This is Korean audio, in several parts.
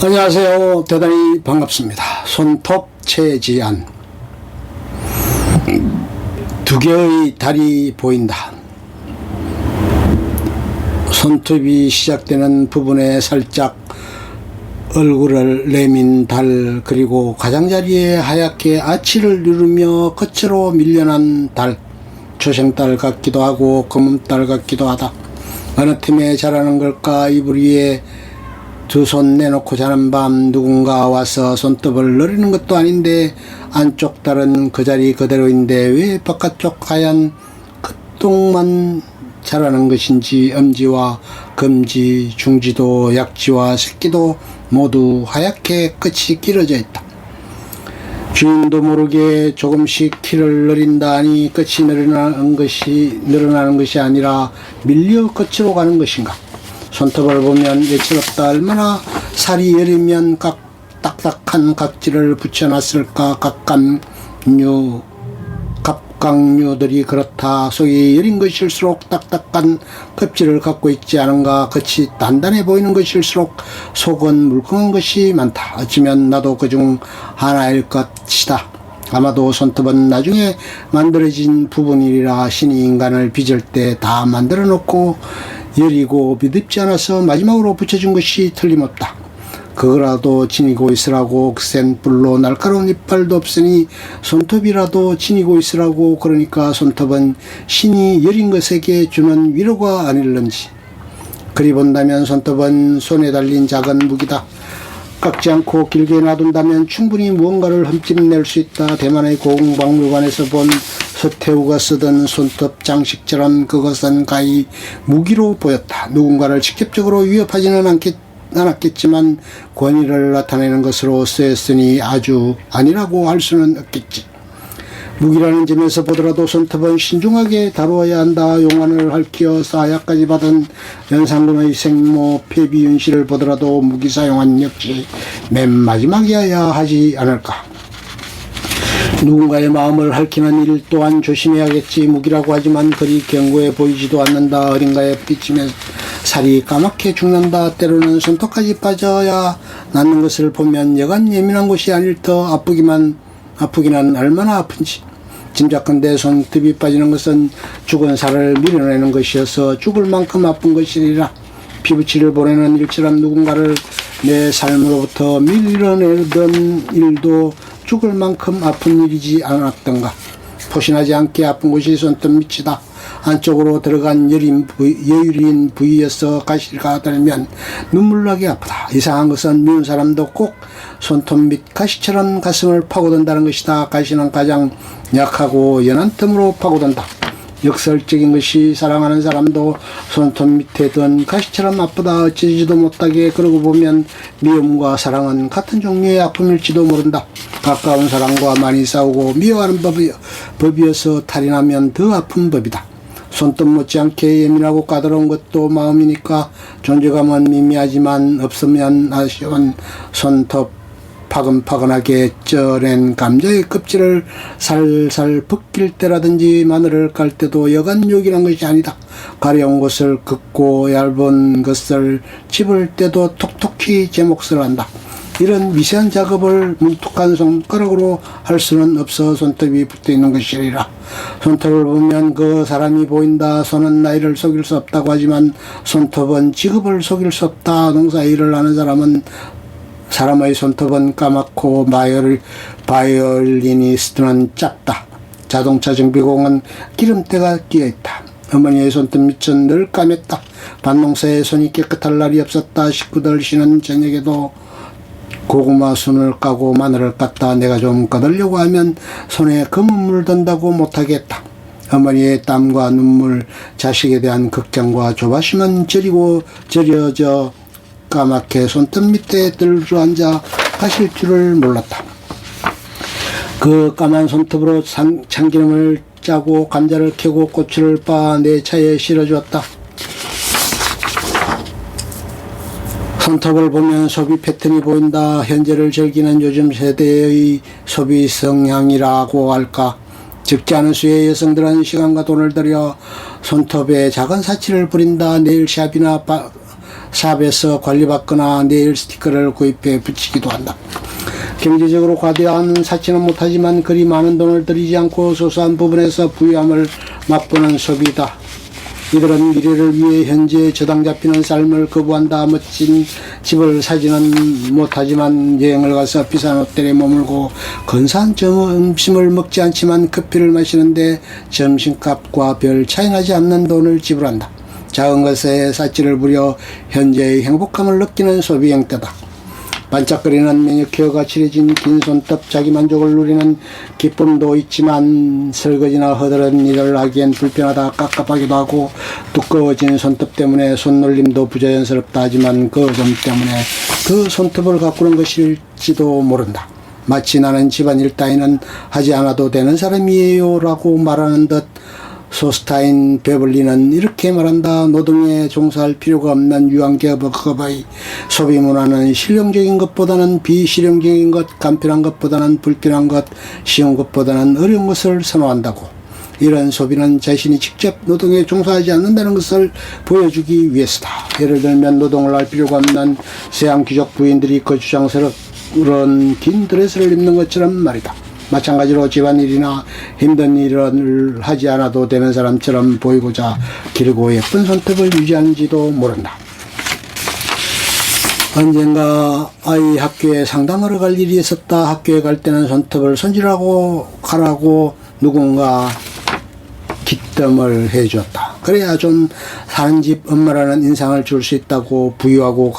안녕하세요. 대단히 반갑습니다. 손톱 최지안. 두 개의 달이 보인다. 손톱이 시작되는 부분에 살짝 얼굴을 내민 달, 그리고 가장자리에 하얗게 아치를 누르며 끝으로 밀려난 달, 초생달 같기도 하고 검은달 같기도 하다. 어느 틈에 자라는 걸까? 이불 위에 두 손 내놓고 자는 밤 누군가 와서 손톱을 노리는 것도 아닌데 안쪽 달은 그 자리 그대로인데 왜 바깥쪽 하얀 끝동만 자라는 것인지. 엄지와 검지, 중지도, 약지와 새끼도 모두 하얗게 끝이 길어져 있다. 주인도 모르게 조금씩 키를 늘린다니 끝이 늘어나는 것이 아니라 밀려 끝으로 가는 것인가. 손톱을 보면 예처롭다. 얼마나 살이 여리면 딱딱한 각질을 붙여놨을까. 갑각류들이 그렇다. 속이 여린 것일수록 딱딱한 껍질을 갖고 있지 않은가. 끝이 단단해 보이는 것일수록 속은 물컹한 것이 많다. 어쩌면 나도 그중 하나일 것이다. 아마도 손톱은 나중에 만들어진 부분이라 신이 인간을 빚을 때 다 만들어 놓고 여리고 미덥지 않아서 마지막으로 붙여준 것이 틀림없다. 그거라도 지니고 있으라고. 센 뿔로 날카로운 이빨도 없으니 손톱이라도 지니고 있으라고. 그러니까 손톱은 신이 여린 것에게 주는 위로가 아닐런지. 그리 본다면 손톱은 손에 달린 작은 무기다. 깎지 않고 길게 놔둔다면 충분히 무언가를 흠집낼 수 있다. 대만의 고궁박물관에서 본 서태후가 쓰던 손톱 장식처럼 그것은 가히 무기로 보였다. 누군가를 직접적으로 위협하지는 않았겠지만 권위를 나타내는 것으로 쓰였으니 아주 아니라고 할 수는 없겠지. 무기라는 점에서 보더라도 손톱은 신중하게 다루어야 한다. 용안을 핥혀 사약까지 받은 연산군의 생모 폐비윤 씨를 보더라도 무기 사용한 역시 맨 마지막이어야 하지 않을까. 누군가의 마음을 핥히는 일 또한 조심해야겠지. 무기라고 하지만 그리 견고해 보이지도 않는다. 어딘가에 부딪히면 살이 까맣게 죽는다. 때로는 손톱까지 빠져야 낫는 것을 보면 여간 예민한 곳이 아닐 터 아프기는 얼마나 아픈지. 짐작컨대 손톱이 빠지는 것은 죽은 살을 밀어내는 것이어서 죽을 만큼 아픈 것이리라. 피부치를 보내는 일처럼 누군가를 내 삶으로부터 밀어내던 일도 죽을 만큼 아픈 일이지 않았던가. 포신하지 않게 아픈 곳이 손톱 밑이다. 안쪽으로 들어간 여린 부위에서 가시가 들면 눈물나게 아프다. 이상한 것은 미운 사람도 꼭 손톱 밑 가시처럼 가슴을 파고든다는 것이다. 가시는 가장 약하고 연한 틈으로 파고든다. 역설적인 것이 사랑하는 사람도 손톱 밑에 든 가시처럼 아프다. 어찌지도 못하게. 그러고 보면 미움과 사랑은 같은 종류의 아픔일지도 모른다. 가까운 사람과 많이 싸우고 미워하는 법이어서 탈이 나면 더 아픈 법이다. 손톱 못지않게 예민하고 까다로운 것도 마음이니까 존재감은 미미하지만 없으면 아쉬운 손톱, 파근파근하게 쪄낸 감자의 껍질을 살살 벗길 때라든지 마늘을 깔 때도 여간 요긴한 것이 아니다. 가려운 것을 긋고 얇은 것을 집을 때도 톡톡히 제 몫을 한다. 이런 미세한 작업을 뭉툭한 손가락으로 할 수는 없어 손톱이 붙어있는 것이리라. 손톱을 보면 그 사람이 보인다. 손은 나이를 속일 수 없다고 하지만 손톱은 직업을 속일 수 없다. 농사일을 하는 사람의 손톱은 까맣고 바이올리니스트는 짧다. 자동차 정비공은 기름때가 끼어있다. 어머니의 손톱 밑은 늘 까맸다. 밭농사에 손이 깨끗할 날이 없었다. 식구들 쉬는 저녁에도 고구마 순을 까고 마늘을 깠다. 내가 좀 꺼들려고 하면 손에 검은 물 든다고 못하겠다. 어머니의 땀과 눈물, 자식에 대한 걱정과 조바심은 저려져 까맣게 손톱 밑에 들어앉아 가실 줄을 몰랐다. 그 까만 손톱으로 참기름을 짜고 감자를 캐고 고추를 빻아 내 차에 실어주었다. 손톱을 보면 소비 패턴이 보인다. 현재를 즐기는 요즘 세대의 소비 성향이라고 할까. 적지 않은 수의 여성들은 시간과 돈을 들여 손톱에 작은 사치를 부린다. 네일 샵이나 샵에서 관리받거나 네일 스티커를 구입해 붙이기도 한다. 경제적으로 과대한 사치는 못하지만 그리 많은 돈을 들이지 않고 소소한 부분에서 부유함을 맛보는 소비다. 이들은 미래를 위해 현재 저당 잡히는 삶을 거부한다. 멋진 집을 사지는 못하지만 여행을 가서 비싼 호텔에 머물고 근사한 점심을 먹지 않지만 커피를 마시는데 점심값과 별 차이나지 않는 돈을 지불한다. 작은 것에 사치를 부려 현재의 행복감을 느끼는 소비 행태다. 반짝거리는 매니큐어가 칠해진 긴 손톱, 자기 만족을 누리는 기쁨도 있지만 설거지나 허드렛 일을 하기엔 불편하다. 깝깝하기도 하고 두꺼워진 손톱 때문에 손놀림도 부자연스럽다 하지만 그 점 때문에 그 손톱을 가꾸는 것일지도 모른다. 마치 나는 집안일 따위는 하지 않아도 되는 사람이에요 라고 말하는 듯 소스타인 베벌리는 이렇게 말한다. 노동에 종사할 필요가 없는 유한기업의 소비문화는 실용적인 것보다는 비실용적인 것, 간편한 것보다는 불편한 것, 쉬운 것보다는 어려운 것을 선호한다고. 이런 소비는 자신이 직접 노동에 종사하지 않는다는 것을 보여주기 위해서다. 예를 들면 노동을 할 필요가 없는 서양 귀족 부인들이 거추장스러운 긴 드레스를 입는 것처럼 말이다. 마찬가지로 집안일이나 힘든 일을 하지 않아도 되는 사람처럼 보이고자 길고 예쁜 손톱을 유지하는지도 모른다. 언젠가 아이 학교에 상담하러 갈 일이 있었다. 학교에 갈 때는 손톱을 손질하고 가라고 누군가 기뜸을 해줬다. 그래야 좀 사는 집 엄마라는 인상을 줄 수 있다고. 부유하고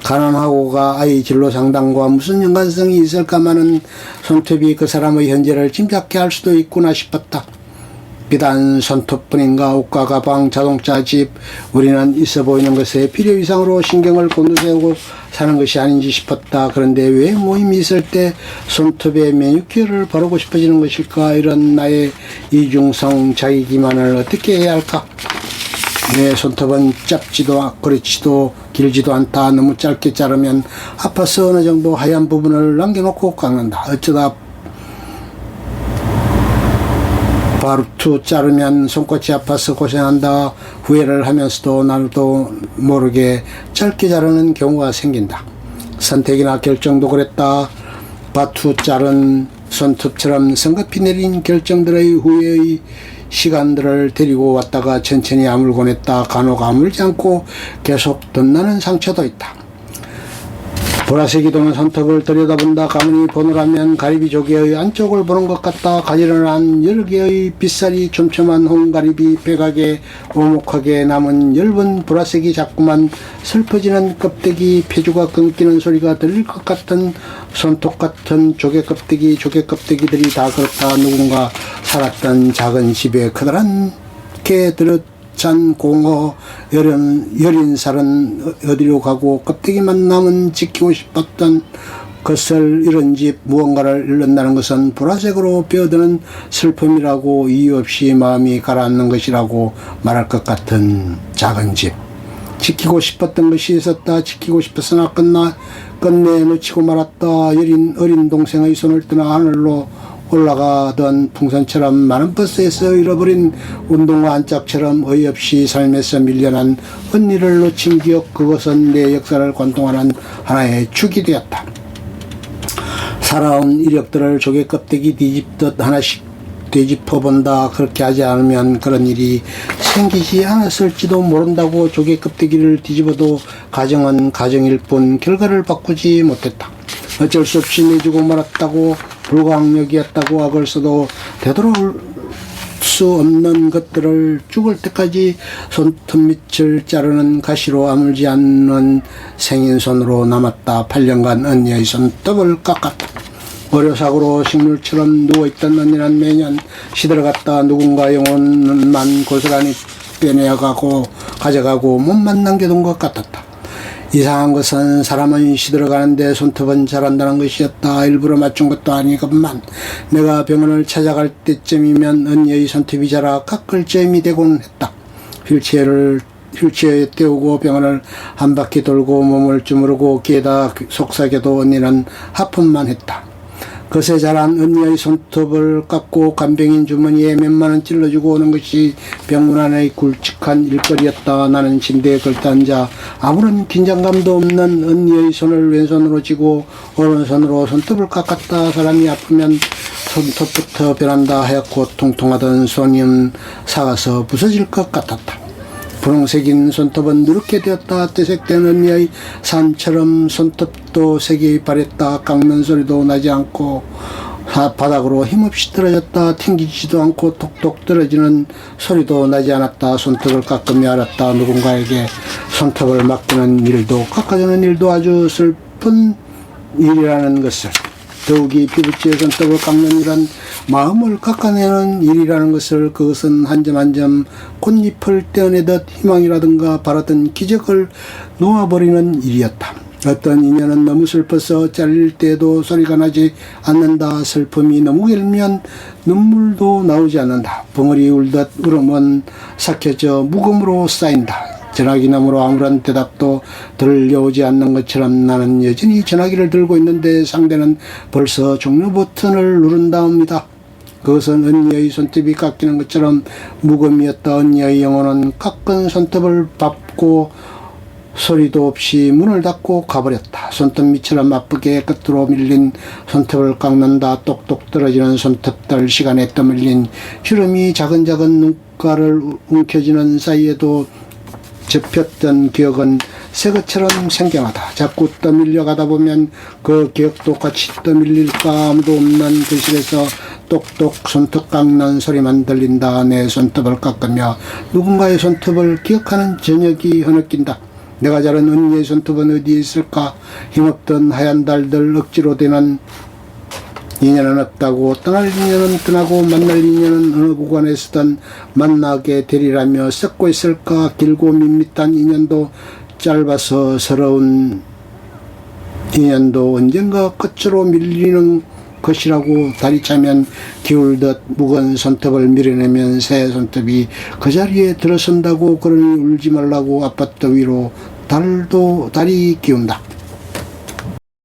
가난하고가 아이 진로 상담과 무슨 연관성이 있을까마는 손톱이 그 사람의 현재를 짐작케 할 수도 있구나 싶었다. 비단 손톱뿐인가 옷과 가방, 자동차, 집, 우리는 있어 보이는 것에 필요 이상으로 신경을 곤두세우고 사는 것이 아닌지 싶었다. 그런데 왜 모임이 있을 때 손톱에 매니큐어를 바르고 싶어지는 것일까? 이런 나의 이중성 자기 기만을 어떻게 해야 할까? 내 손톱은 짧지도 그렇지도 길지도 않다. 너무 짧게 자르면 아파서 어느 정도 하얀 부분을 남겨놓고 깎는다. 어쩌다 바루투 자르면 손끝이 아파서 고생한다. 후회를 하면서도 나도 모르게 짧게 자르는 경우가 생긴다. 선택이나 결정도 그랬다. 바투 자른 손톱처럼 성급히 내린 결정들의 후회의 시간들을 데리고 왔다가 천천히 아물곤 했다. 간혹 아물지 않고 계속 덧나는 상처도 있다. 보라색이 도는 손톱을 들여다본다. 가만히 보느라면 가리비 조개의 안쪽을 보는 것 같다. 가지런한 여러 개의 빗살이 촘촘한 홍가리비 백악에 오목하게 남은 엷은 보라색이 자꾸만 슬퍼지는 껍데기, 폐주가 끊기는 소리가 들릴 것 같은 손톱 같은 조개 껍데기들이 다 그렇다. 누군가 살았던 작은 집에 커다란 게 잔 공어 여린 살은 어디로 가고 껍데기만 남은 지키고 싶었던 것을 잃은 집, 무언가를 잃는다는 것은 보라색으로 베어드는 슬픔이라고, 이유 없이 마음이 가라앉는 것이라고 말할 것 같은 작은 집. 지키고 싶었던 것이 있었다. 지키고 싶었으나 끝내 놓치고 말았다. 어린 동생의 손을 떠나 하늘로 올라가던 풍선처럼, 많은 버스에서 잃어버린 운동화 한 짝처럼 어이없이 삶에서 밀려난 언니를 놓친 기억, 그것은 내 역사를 관통하는 하나의 축이 되었다. 살아온 이력들을 조개 껍데기 뒤집듯 하나씩 되짚어본다. 그렇게 하지 않으면 그런 일이 생기지 않았을지도 모른다고. 조개 껍데기를 뒤집어도 가정은 가정일 뿐 결과를 바꾸지 못했다. 어쩔 수 없이 내주고 말았다고, 불가항력이었다고 악을 써도 되돌아올 수 없는 것들을 죽을 때까지 손톱 밑을 자르는 가시로 아물지 않는 생인손으로 남았다. 8년간 언니의 손톱을 깎았다. 어려사고로 식물처럼 누워있던 언니는 매년 시들어갔다. 누군가 영혼만 고스란히 빼내어가고 가져가고 몸만 남겨둔 것 같았다. 이상한 것은 사람은 시들어가는데 손톱은 자란다는 것이었다. 일부러 맞춘 것도 아니건만 내가 병원을 찾아갈 때쯤이면 언니의 손톱이 자라 깎을 잼이 되곤 했다. 휠체어에 떼우고 병원을 한 바퀴 돌고 몸을 주무르고 게다 속삭여도 언니는 하품만 했다. 거세 자란 언니의 손톱을 깎고 간병인 주머니에 몇만 원 찔러주고 오는 것이 병문안의 굵직한 일거리였다. 나는 침대에 걸터앉아 아무런 긴장감도 없는 언니의 손을 왼손으로 쥐고 오른손으로 손톱을 깎았다. 사람이 아프면 손톱부터 변한다 하얗고 통통하던 손이 사가서 부서질 것 같았다. 분홍색인 손톱은 누렇게 되었다. 퇴색된 언니의 산처럼 손톱도 색이 바랬다. 깎는 소리도 나지 않고 바닥으로 힘없이 떨어졌다. 튕기지도 않고 톡톡 떨어지는 소리도 나지 않았다. 손톱을 깎으며 알았다. 누군가에게 손톱을 맡기는 일도 깎아주는 일도 아주 슬픈 일이라는 것을. 더욱이 피부치의 손톱을 깎는 일은 마음을 깎아내는 일이라는 것을. 그것은 한 점 한 점 꽃잎을 떼어내듯 희망이라든가 바라던 기적을 놓아버리는 일이었다. 어떤 인연은 너무 슬퍼서 잘릴 때도 소리가 나지 않는다. 슬픔이 너무 길면 눈물도 나오지 않는다. 벙어리 울듯 울음은 삭혀져 무금으로 쌓인다. 전화기너머로 아무런 대답도 들려오지 않는 것처럼 나는 여전히 전화기를 들고 있는데 상대는 벌써 종료 버튼을 누른다옵니다. 그것은 언니의 손톱이 깎이는 것처럼 무금이었다. 언니의 영혼은 깎은 손톱을 밟고 소리도 없이 문을 닫고 가버렸다. 손톱 밑처럼 아프게 끝으로 밀린 손톱을 깎는다. 똑똑 떨어지는 손톱들, 시간에 떠밀린 주름이 작은 눈가를 움켜쥐는 사이에도 접혔던 기억은 새 것처럼 생경하다. 자꾸 떠밀려 가다 보면 그 기억도 같이 떠밀릴까. 아무도 없는 거실에서 똑똑 손톱 깎는 소리만 들린다. 내 손톱을 깎으며 누군가의 손톱을 기억하는 저녁이 흐느낀다. 내가 자른 언니의 손톱은 어디에 있을까? 힘없던 하얀 달들, 억지로 되는 인연은 없다고, 떠날 인연은 떠나고 만날 인연은 어느 구간에서든 만나게 되리라며 썩고 있을까? 길고 밋밋한 인연도 짧아서 서러운 인연도 언젠가 끝으로 밀리는 것이라고. 다리 차면 기울듯 묵은 손톱을 밀어내면 새 손톱이 그 자리에 들어선다고. 그러니 울지 말라고 아파트 위로 달이 기운다.